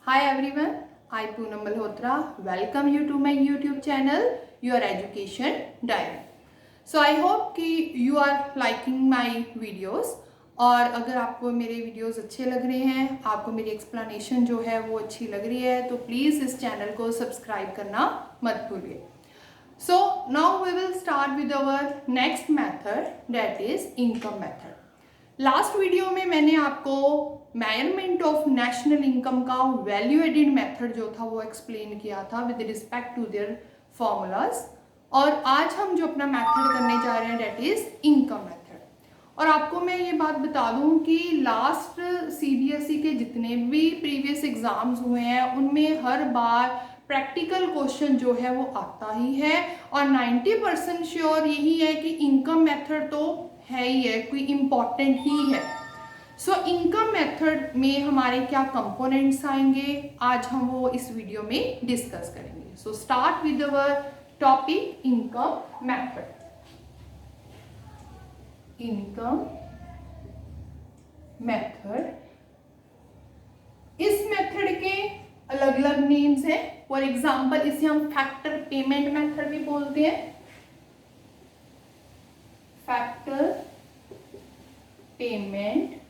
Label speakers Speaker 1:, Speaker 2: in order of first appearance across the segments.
Speaker 1: Hi everyone, I Poonam Malhotra welcome you to my YouTube channel, Your Education Diary. So I hope कि you are liking my videos और अगर आपको मेरे videos अच्छे लग रहे हैं, आपको मेरी एक्सप्लेनेशन जो है वो अच्छी लग रही है तो प्लीज़ इस चैनल को सब्सक्राइब करना मत भूलिए. So now we will start with our next method, that is income method. Last video में मैंने आपको मेजरमेंट ऑफ नेशनल इनकम का वैल्यू एडेड मेथड जो था वो एक्सप्लेन किया था with respect to their formulas, और आज हम जो अपना मेथड करने जा रहे हैं डेट इज इनकम मेथड. और आपको मैं ये बात बता दूं कि लास्ट सीबीएसई के जितने भी प्रीवियस एग्जाम्स हुए हैं उनमें हर बार प्रैक्टिकल क्वेश्चन जो है वो आता ही है और 90% श्योर यही है कि इनकम मेथड तो है ही है, कोई इम्पॉर्टेंट ही है. सो इनकम मेथड में हमारे क्या कंपोनेंट्स आएंगे आज हम वो इस वीडियो में डिस्कस करेंगे. So start with our topic income method. Income method, इस मेथड के अलग अलग नेम्स हैं. फॉर एग्जाम्पल इसे हम फैक्टर पेमेंट मेथड भी बोलते हैं. फैक्टर पेमेंट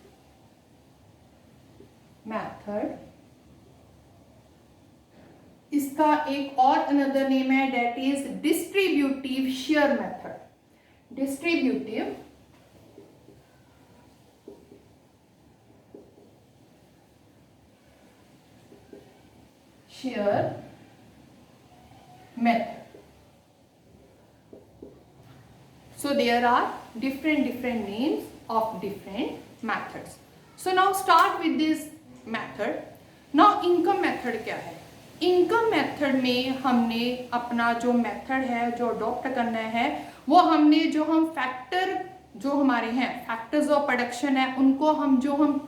Speaker 1: मेथड, इसका एक और अनदर नेम है that is distributive share method. Distributive share method. So there are different names of different methods. So now start with this method. Now income method क्या है? Income method में हमने अपना जो मेथड है जो अडॉप्ट करना है वो हमने जो हम फैक्टर जो हमारे हैं फैक्टर्स ऑफ प्रोडक्शन है उनको हम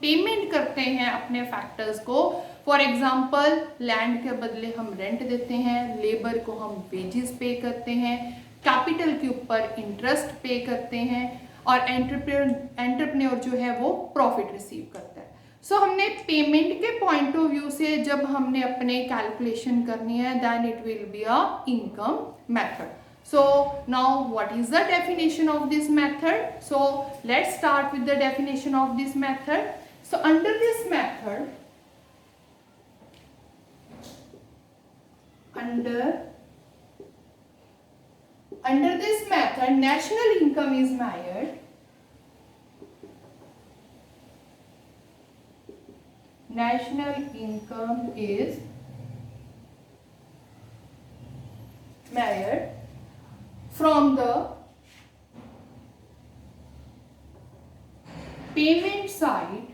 Speaker 1: पेमेंट करते हैं अपने फैक्टर्स को. फॉर एग्जांपल लैंड के बदले हम रेंट देते हैं, लेबर को हम वेजेस पे करते हैं, कैपिटल के ऊपर इंटरेस्ट पे करते हैं और एंटरप्रेन्योर जो है वो प्रॉफिट रिसीव करता है. सो हमने पेमेंट के पॉइंट ऑफ व्यू से जब हमने अपने कैलकुलेशन करनी है then it will be a income method. So now what is the definition of this method? So let's start with the definition of this method. So under this method, under this method national income is measured. National income is measured from the payment side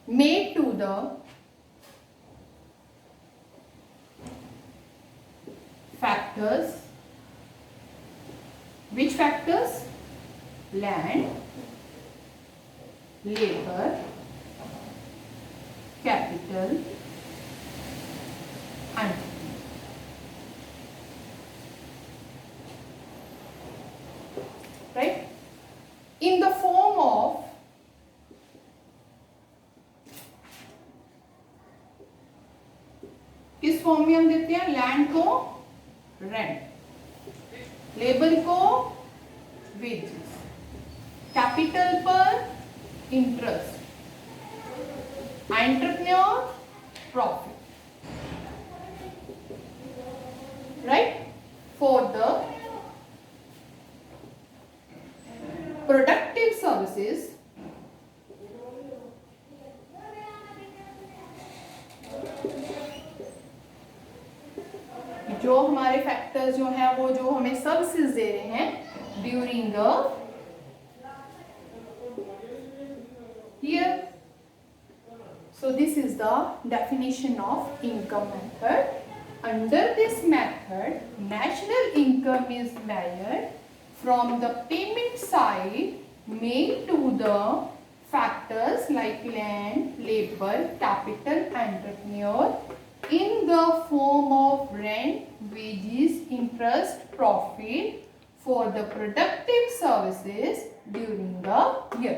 Speaker 1: made to the factors. Which factors? Land, labor, capital and right in the form of किस form में हम देते हैं? Land को rent, labour को wages, capital पर interest, entrepreneur profit, right. For the productive services जो हमारे फैक्टर्स जो हैं वो जो हमें सर्विसेज दे रहे हैं during the year. So this is the definition of income method. Under this method national income is measured from the payment side made to the factors like land, labour, capital, entrepreneur in the form of rent, wages, interest, profit for the productive services during the year.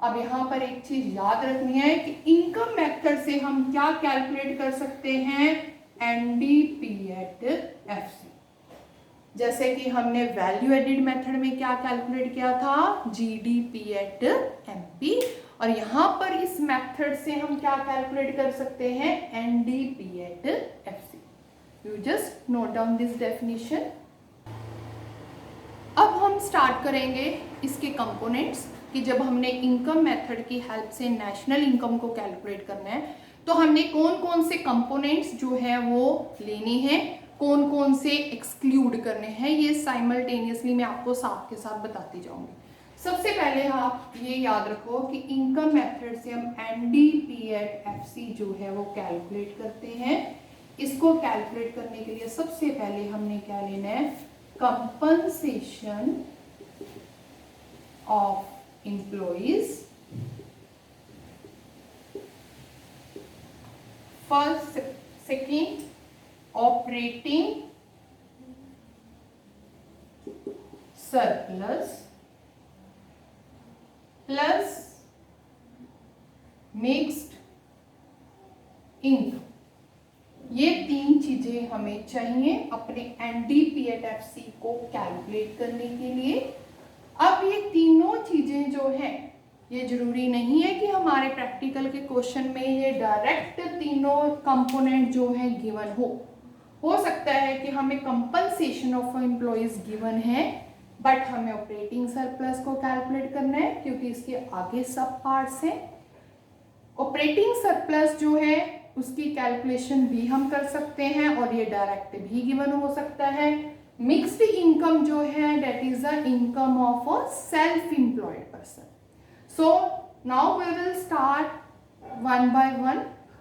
Speaker 1: अब यहाँ पर एक चीज याद रखनी है कि income method से हम क्या कैलकुलेट कर सकते हैं, एनडीपी एट एफसी। जैसे कि हमने वैल्यू एडिड मेथड में क्या कैलकुलेट किया था, जीडीपी एट एमपी, और यहाँ पर इस मेथड से हम क्या कैलकुलेट कर सकते हैं, NDP at FC. You just note down this definition. अब हम स्टार्ट करेंगे इसके कंपोनेंट्स कि जब हमने इनकम मेथड की हेल्प से नेशनल इनकम को कैलकुलेट करना है तो हमने कौन कौन से कंपोनेंट्स जो है वो लेने हैं, कौन कौन से एक्सक्लूड करने हैं, ये साइमल्टेनियसली मैं आपको साथ के साथ बताती जाऊंगी। सबसे पहले आप ये याद रखो कि इनकम मेथड से हम एनडीपी एट एफसी जो है वो कैलकुलेट करते हैं। इसको कैलकुलेट करने के लिए सबसे पहले हमने क्या लेना है, compensation of employees first, second operating surplus plus mixed income. ये तीन चीजें हमें चाहिए अपने एनडीपीएटएफसी को कैलकुलेट करने के लिए। अब ये तीनों चीजें जो हैं, ये जरूरी नहीं है कि हमारे प्रैक्टिकल के क्वेश्चन में ये डायरेक्ट तीनों कंपोनेंट जो है गिवन हो सकता है कि हमें कंपनसेशन ऑफ एम्प्लॉइज गिवन है बट हमें ऑपरेटिंग सरप्लस को कैलकुलेट करना है क्योंकि इसके आगे सब पार्ट्स हैं। ऑपरेटिंग सरप्लस जो है उसकी कैलकुलेशन भी हम कर सकते हैं और ये डायरेक्ट भी गिवन हो सकता है। मिक्स्ड इनकम जो है that is the income of a self employed person. So now we will start one by one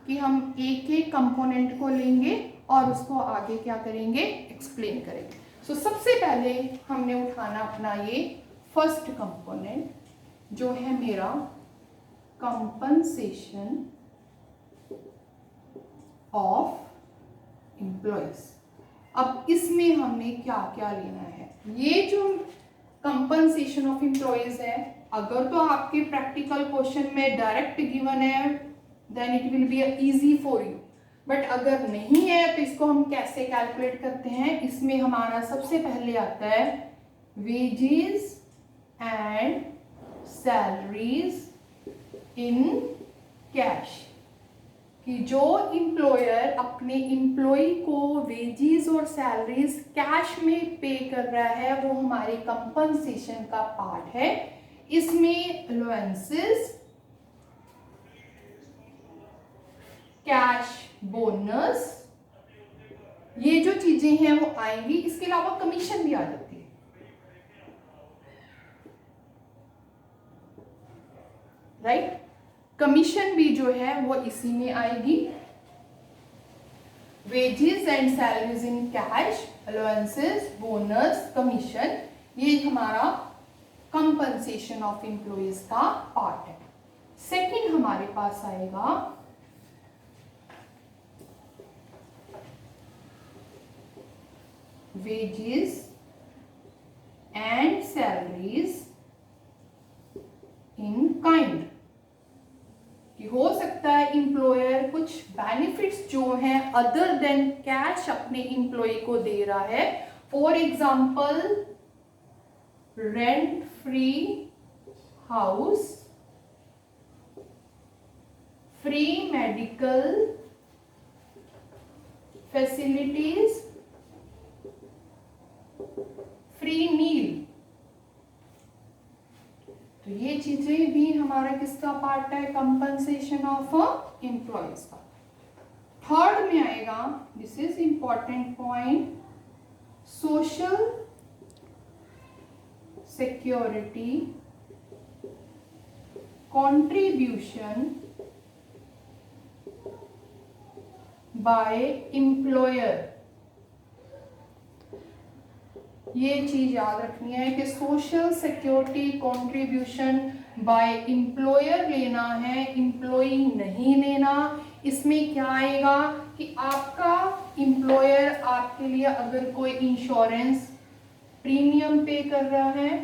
Speaker 1: कि हम एक एक कंपोनेंट को लेंगे और उसको आगे क्या करेंगे, एक्सप्लेन करेंगे। सो सबसे पहले हमने उठाना अपना ये फर्स्ट कंपोनेंट जो है मेरा कंपनसेशन ऑफ एम्प्लॉइज। अब इसमें हमने क्या क्या लेना है, ये जो कंपनसेशन ऑफ एम्प्लॉइज है अगर तो आपके प्रैक्टिकल क्वेश्चन में डायरेक्ट गिवन है then it will be easy for you, but अगर नहीं है तो इसको हम कैसे कैलकुलेट करते हैं। इसमें हमारा सबसे पहले आता है wages and salaries in cash, कि जो एम्प्लॉयर अपने एम्प्लॉय को वेजेस और सैलरीज कैश में पे कर रहा है वो हमारे कंपनसेशन का पार्ट है। इसमें अलाउंसेस, कैश बोनस, ये जो चीजें हैं वो आएंगी। इसके अलावा कमीशन भी आ जाती है, राइट। कमीशन भी जो है वो इसी में आएगी। Wages and salaries in cash, allowances, bonus, commission, ये हमारा कंपनसेशन ऑफ एम्प्लॉइज का पार्ट है। सेकंड हमारे पास आएगा wages and salaries in kind, कि हो सकता है एम्प्लॉयर कुछ बेनिफिट्स जो हैं अदर देन कैश अपने एम्प्लॉय को दे रहा है। For example rent free house, free medical facilities, free meal. तो ये चीजें भी हमारा किसका पार्ट है, कंपनसेशन ऑफ एम्प्लॉइज का। थर्ड में आएगा, this is important point, social security contribution by employer. ये चीज याद रखनी है कि social security contribution by employer लेना है, एम्प्लॉई नहीं लेना। इसमें क्या आएगा कि आपका एम्प्लॉयर आपके लिए अगर कोई इंश्योरेंस प्रीमियम पे कर रहा है,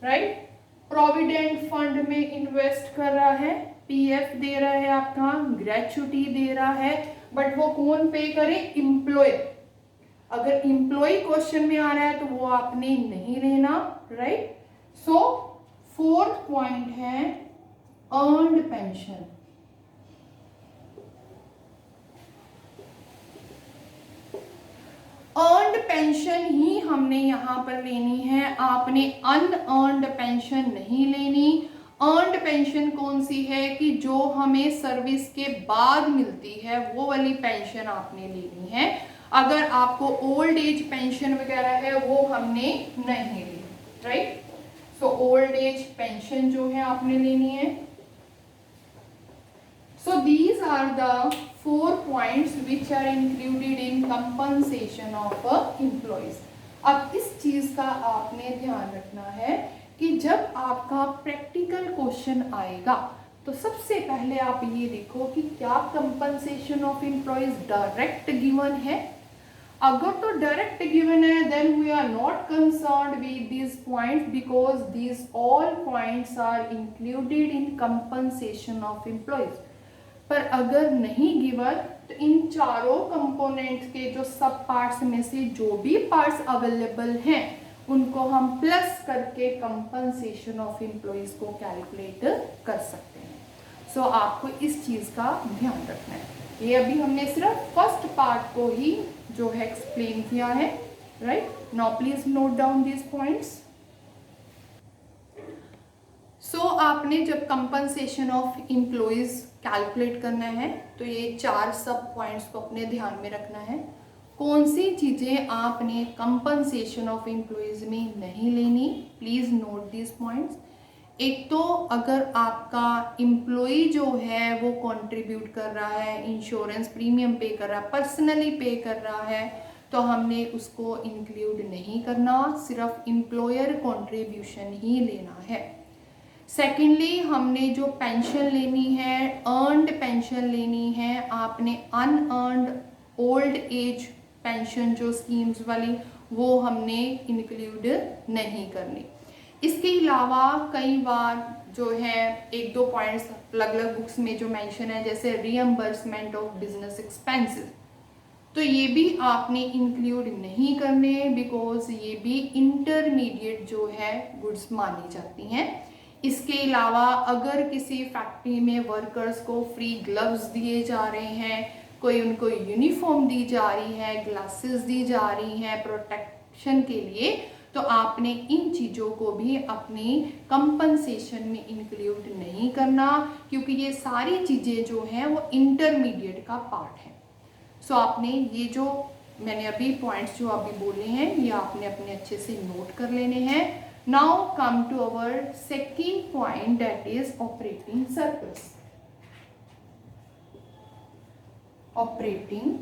Speaker 1: राइट, प्रोविडेंट फंड में इन्वेस्ट कर रहा है, पीएफ दे रहा है, आपका ग्रेचुटी दे रहा है, बट वो कौन पे करे? एम्प्लॉयर। अगर एम्प्लॉय क्वेश्चन में आ रहा है तो वो आपने नहीं लेना, राइट। सो फोर्थ पॉइंट है अर्न्ड पेंशन। अर्न्ड पेंशन ही हमने यहां पर लेनी है, आपने अनअर्न्ड पेंशन नहीं लेनी। अर्न्ड पेंशन कौन सी है कि जो हमें सर्विस के बाद मिलती है, वो वाली पेंशन आपने लेनी है। अगर आपको ओल्ड एज पेंशन वगैरह है वो हमने नहीं ली, right. So old age pension जो है आपने लेनी है। So these are the 4 points which are included in compensation of employees. अब इस चीज का आपने ध्यान रखना है कि जब आपका प्रैक्टिकल क्वेश्चन आएगा तो सबसे पहले आप ये देखो कि क्या compensation of employees direct given है। अगर तो डायरेक्ट गिवन है then we are not concerned with this points because this all points are included in compensation of employees. पर अगर नहीं गिवन तो इन चारों कंपोनेंट्स के जो सब पार्ट्स में से जो भी पार्ट्स अवेलेबल हैं उनको हम प्लस करके कंपनसेशन ऑफ एम्प्लॉइज को कैलकुलेट कर सकते हैं। सो आपको इस चीज का ध्यान रखना है। ये अभी हमने सिर्फ फर्स्ट पार्ट को ही जो है एक्सप्लेन किया है, right. Now please note down this points. So आपने जब कंपनसेशन ऑफ एम्प्लॉइज कैलकुलेट करना है तो ये 4 सब पॉइंट्स को अपने ध्यान में रखना है। कौन सी चीजें आपने कंपनसेशन ऑफ एम्प्लॉइज में नहीं लेनी, प्लीज नोट दिस पॉइंट्स। एक तो अगर आपका एम्प्लॉय जो है वो कंट्रीब्यूट कर रहा है, इंश्योरेंस प्रीमियम पे कर रहा है, पर्सनली पे कर रहा है, तो हमने उसको इंक्लूड नहीं करना, सिर्फ एम्प्लॉयर कंट्रीब्यूशन ही लेना है। सेकेंडली हमने जो पेंशन लेनी है, अर्न्ड पेंशन लेनी है, आपने अनअर्न्ड ओल्ड एज पेंशन जो स्कीम्स वाली वो हमने इंक्लूड नहीं करनी। इसके अलावा कई बार जो है 1-2 पॉइंट्स अलग अलग बुक्स में जो मेंशन है, जैसे रीएम्बर्समेंट ऑफ बिजनेस एक्सपेंसेस, तो ये भी आपने इंक्लूड नहीं करने बिकॉज ये भी इंटरमीडिएट जो है गुड्स मानी जाती हैं। इसके अलावा अगर किसी फैक्ट्री में वर्कर्स को फ्री ग्लव्स दिए जा रहे हैं, कोई उनको यूनिफॉर्म दी जा रही है, ग्लासेस दी जा रही हैं प्रोटेक्शन के लिए, तो आपने इन चीज़ों को भी अपनी कंपनसेशन में इंक्लूड नहीं करना क्योंकि ये सारी चीज़ें जो हैं वो इंटरमीडिएट का पार्ट है। सो आपने ये जो मैंने अभी पॉइंट्स जो अभी बोले हैं ये आपने अपने अच्छे से नोट कर लेने हैं। Now come to our second point, that is operating surplus. Operating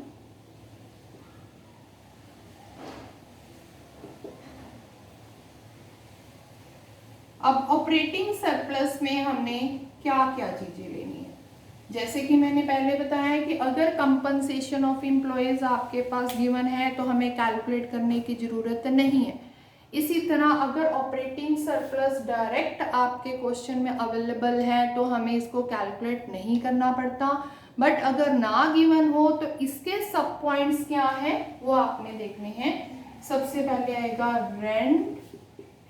Speaker 1: अब ऑपरेटिंग सरप्लस में हमने क्या क्या चीजें लेनी है। जैसे कि मैंने पहले बताया कि अगर कंपनसेशन ऑफ एम्प्लॉयज आपके पास गिवन है तो हमें कैलकुलेट करने की जरूरत नहीं है। इसी तरह अगर ऑपरेटिंग सरप्लस डायरेक्ट आपके क्वेश्चन में अवेलेबल है तो हमें इसको कैलकुलेट नहीं करना पड़ता, बट अगर ना गिवन हो तो इसके सब पॉइंट्स क्या हैं वो आपने देखने हैं। सबसे पहले आएगा रेंट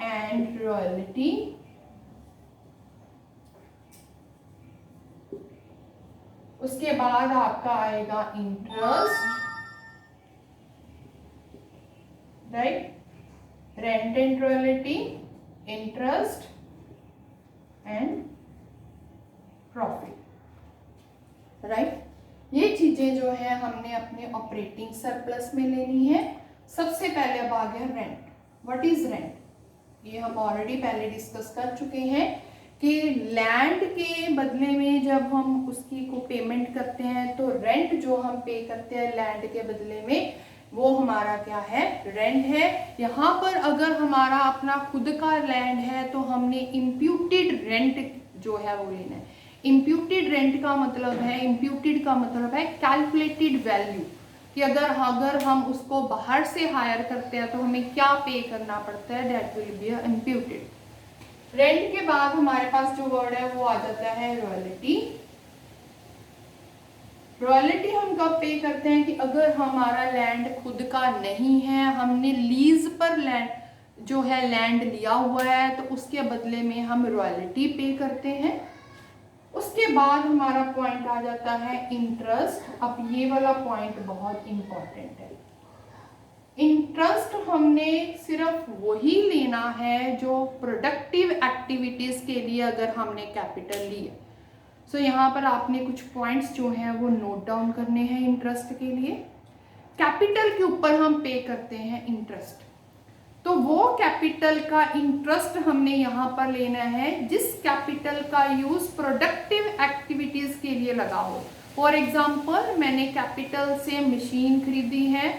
Speaker 1: एंड रॉयल्टी, उसके बाद आपका आएगा interest, right, rent and royalty, interest and profit, right. ये चीजें जो है हमने अपने ऑपरेटिंग सरप्लस में लेनी है। सबसे पहले अब आ गया रेंट। What is rent? ये हम ऑलरेडी पहले डिस्कस कर चुके हैं कि लैंड के बदले में जब हम उसकी को पेमेंट करते हैं तो रेंट जो हम पे करते हैं लैंड के बदले में वो हमारा क्या है? रेंट है। यहाँ पर अगर हमारा अपना खुद का लैंड है तो हमने इम्प्यूटेड रेंट जो है वो लेना है। इम्प्यूटेड रेंट का मतलब है, इम्प्यूटेड का मतलब है कैलकुलेटेड वैल्यू, कि अगर हम उसको बाहर से हायर करते हैं तो हमें क्या पे करना पड़ता है, that will be imputed. Rent के बाद हमारे पास जो वर्ड है वो आ जाता है रॉयल्टी। रॉयल्टी हम कब पे करते हैं कि अगर हमारा लैंड खुद का नहीं है, हमने लीज पर लैंड जो है लैंड लिया हुआ है, तो उसके बदले में हम रॉयल्टी पे करते हैं। उसके बाद हमारा पॉइंट आ जाता है इंटरेस्ट। अब ये वाला पॉइंट बहुत इंपॉर्टेंट है। इंटरेस्ट हमने सिर्फ वही लेना है जो प्रोडक्टिव एक्टिविटीज के लिए अगर हमने कैपिटल ली है। सो यहाँ पर आपने कुछ पॉइंट्स जो हैं वो नोट डाउन करने हैं इंटरेस्ट के लिए। कैपिटल के ऊपर हम पे करते हैं इंटरेस्ट, तो वो कैपिटल का इंटरेस्ट हमने यहाँ पर लेना है जिस कैपिटल का यूज प्रोडक्टिव एक्टिविटीज के लिए लगा हो। फॉर एग्जाम्पल, मैंने कैपिटल से मशीन खरीदी है,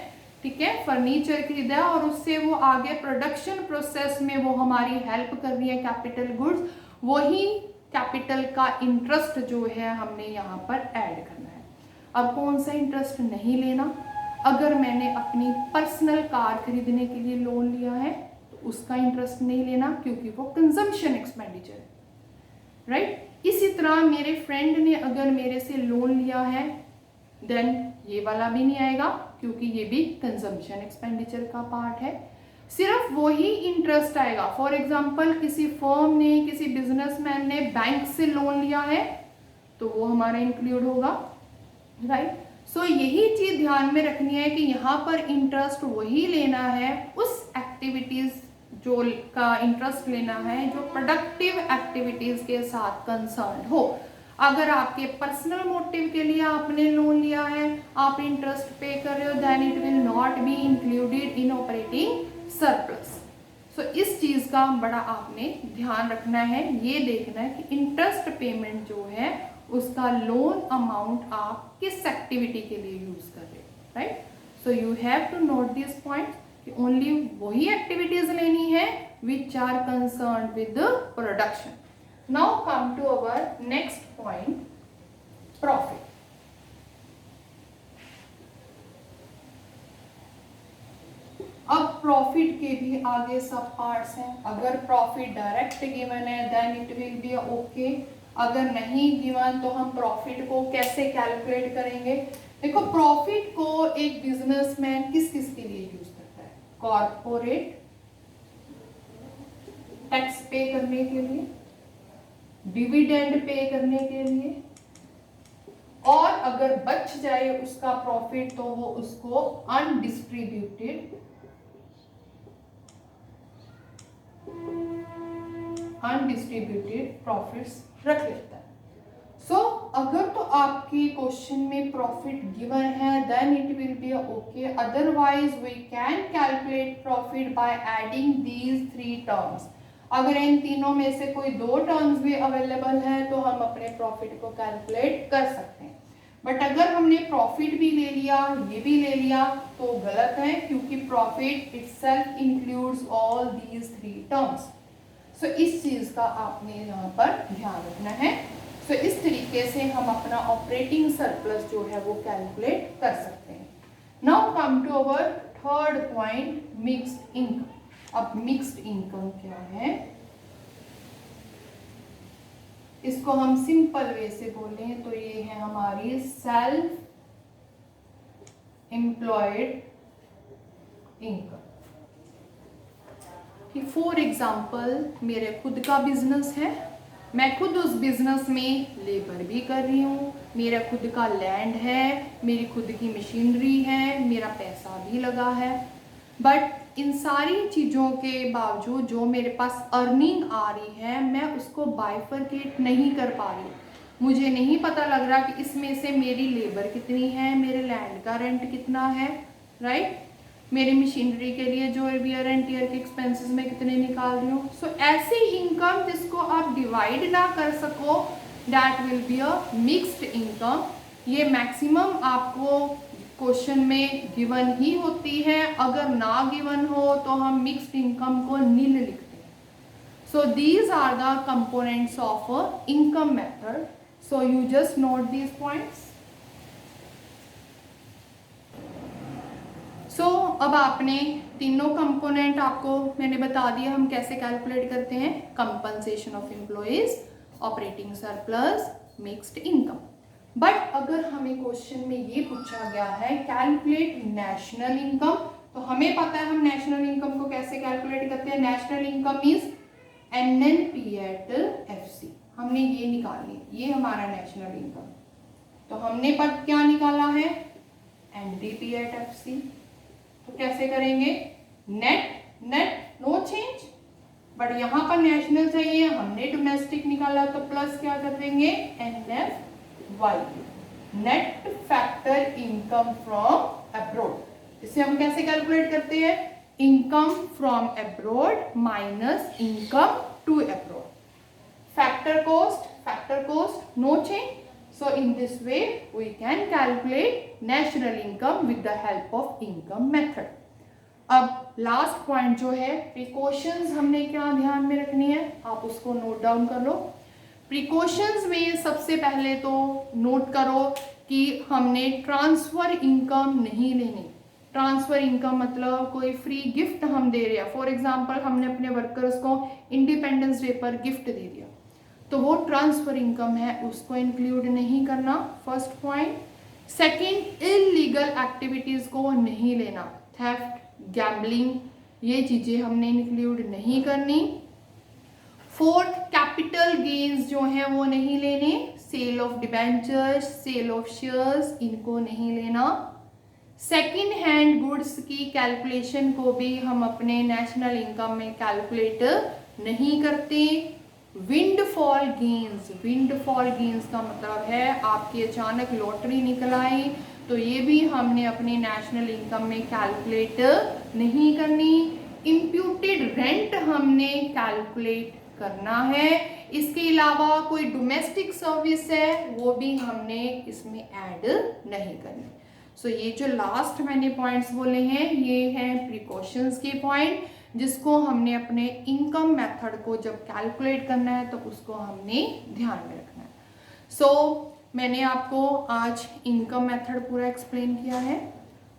Speaker 1: ठीक है, फर्नीचर खरीदा है, और उससे वो आगे प्रोडक्शन प्रोसेस में वो हमारी हेल्प कर रही है कैपिटल गुड्स। वही कैपिटल का इंटरेस्ट जो है हमने यहाँ पर ऐड करना है। अब कौन सा इंटरेस्ट नहीं लेना? अगर मैंने अपनी पर्सनल कार खरीदने के लिए लोन लिया है तो उसका इंटरेस्ट नहीं लेना, क्योंकि वो कंजम्पशन एक्सपेंडिचर है, राइट। इसी तरह मेरे फ्रेंड ने अगर मेरे से लोन लिया है देन ये वाला भी नहीं आएगा, क्योंकि ये भी कंजम्पशन एक्सपेंडिचर का पार्ट है। सिर्फ वही इंटरेस्ट आएगा। फॉर एग्जाम्पल, किसी फर्म ने, किसी बिजनेसमैन ने बैंक से लोन लिया है तो वो हमारा इंक्लूड होगा, राइट। सो यही चीज ध्यान में रखनी है कि यहाँ पर इंटरेस्ट वही लेना है, उस एक्टिविटीज जो का इंटरेस्ट लेना है जो प्रोडक्टिव एक्टिविटीज के साथ कंसर्न हो। अगर आपके पर्सनल मोटिव के लिए आपने लोन लिया है, आप इंटरेस्ट पे कर रहे हो, then it will not be included in operating surplus. So इस चीज का बड़ा आपने ध्यान रखना है। ये देखना है कि इंटरेस्ट पेमेंट जो है उसका लोन अमाउंट आप किस एक्टिविटी के लिए यूज कर रहे हो, right. So you have to note this point कि ओनली वही एक्टिविटीज लेनी है which are concern with the production. Now come to our next point, profit. अब प्रॉफिट के भी आगे सब पार्ट्स हैं। अगर प्रॉफिट डायरेक्ट गिवन है then it will be okay. अगर नहीं गिवन तो हम प्रॉफिट को कैसे कैलकुलेट करेंगे? देखो, प्रॉफिट को एक बिजनेसमैन किस किस के लिए यूज करता है? कॉर्पोरेट टैक्स पे करने के लिए, डिविडेंड पे करने के लिए, और अगर बच जाए उसका प्रॉफिट तो वो उसको अनडिस्ट्रीब्यूटेड प्रॉफिट्स रख लेता है। सो अगर तो आपकी क्वेश्चन में प्रॉफिट गिवन है then it will be okay. Otherwise we can calculate profit by adding these three terms. अगर इन तीनों में से कोई दो टर्म्स भी अवेलेबल है तो हम अपने प्रॉफिट को कैलकुलेट कर सकते हैं। बट अगर हमने प्रॉफिट भी ले लिया, ये भी ले लिया, तो गलत है, क्योंकि profit itself includes all these three terms. So इस चीज का आपने यहाँ पर ध्यान रखना है। सो इस तरीके से हम अपना ऑपरेटिंग सरप्लस जो है वो कैलकुलेट कर सकते हैं। Now come to our third point, mixed income. अब मिक्स्ड इनकम क्या है? इसको हम सिंपल वे से बोलें तो ये है हमारी सेल्फ एम्प्लॉयड इनकम। कि फॉर एग्जाम्पल, मेरे खुद का बिजनेस है, मैं खुद उस बिजनेस में लेबर भी कर रही हूँ, मेरा खुद का लैंड है, मेरी खुद की मशीनरी है, मेरा पैसा भी लगा है। बट इन सारी चीज़ों के बावजूद जो मेरे पास अर्निंग आ रही है, मैं उसको बाइफरकेट नहीं कर पा रही। मुझे नहीं पता लग रहा कि इसमें से मेरी लेबर कितनी है, मेरे लैंड का रेंट कितना है, राइट, मेरी मशीनरी के लिए जो वियर एंड टियर के एक्सपेंसेस में कितने निकाल रही हूँ। सो ऐसी इनकम जिसको आप डिवाइड ना कर सको, that will be a mixed income. ये मैक्सिमम आपको क्वेश्चन में गिवन ही होती है। अगर ना गिवन हो तो हम मिक्स्ड इनकम को नील लिखते हैं। So these are the components of income method. So you just note these points. So अब आपने तीनों कंपोनेंट आपको मैंने बता दिया हम कैसे कैलकुलेट करते हैं, compensation of employees, operating surplus, mixed income. But अगर हमें क्वेश्चन में ये पूछा गया है कैलकुलेट नेशनल इनकम, तो हमें पता है हम नेशनल इनकम को कैसे कैलकुलेट करते हैं। National income is NNP at FC, हमने ये निकाल ली, ये हमारा नेशनल इनकम। तो हमने पर क्या निकाला है, NDP एट FC। तो कैसे करेंगे, net net no change, but यहाँ पर नेशनल चाहिए, हमने डोमेस्टिक निकाला तो प्लस क्या कर देंगे, NFY, net factor income from abroad. इसे हम कैसे कैलकुलेट करते हैं, income from abroad minus income to abroad. Factor cost no change, so in this way we can calculate national income with the help of income method। अब last point जो है precautions, हमने क्या ध्यान में रखनी है, आप उसको नोट डाउन कर लो। प्रिकॉशंस में सबसे पहले तो नोट करो कि हमने ट्रांसफर इनकम नहीं लेनी। ट्रांसफर इनकम मतलब कोई फ्री गिफ्ट हम दे रहे हैं, फॉर एग्जांपल हमने अपने वर्कर्स को इंडिपेंडेंस डे पर गिफ्ट दे दिया, तो वो ट्रांसफर इनकम है, उसको इंक्लूड नहीं करना, first point. Second, illegal activities को नहीं लेना, थेफ्ट, गैम्बलिंग, ये चीजें हमने इंक्लूड नहीं करनी। फोर्थ, कैपिटल गेन्स जो हैं वो नहीं लेने, sale of debentures, sale of shares, इनको नहीं लेना। सेकंड हैंड गुड्स की कैलकुलेशन को भी हम अपने नेशनल इनकम में कैलकुलेट नहीं करते। विंडफॉल गेन्स का मतलब है आपकी अचानक लॉटरी निकल आई, तो ये भी हमने अपनी नेशनल इनकम में कैलकुलेट नहीं करनी। इम्प्यूटेड रेंट हमने कैलकुलेट करना है। इसके अलावा कोई डोमेस्टिक सर्विस है वो भी हमने इसमें ऐड नहीं करनी। सो ये जो लास्ट मैंने पॉइंट्स बोले हैं ये हैं प्रिकॉशंस के पॉइंट, जिसको हमने अपने इनकम मेथड को जब कैलकुलेट करना है तो उसको हमने ध्यान में रखना है। सो मैंने आपको आज इनकम मेथड पूरा एक्सप्लेन किया है।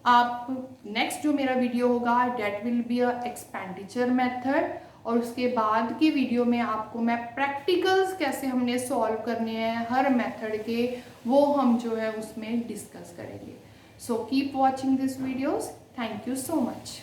Speaker 1: आप नेक्स्ट जो मेरा वीडियो होगा that will be a expenditure method, और उसके बाद की वीडियो में आपको मैं प्रैक्टिकल्स कैसे हमने सॉल्व करने हैं हर मेथड के, वो हम जो है उसमें डिस्कस करेंगे। So keep watching this videos. Thank you so much.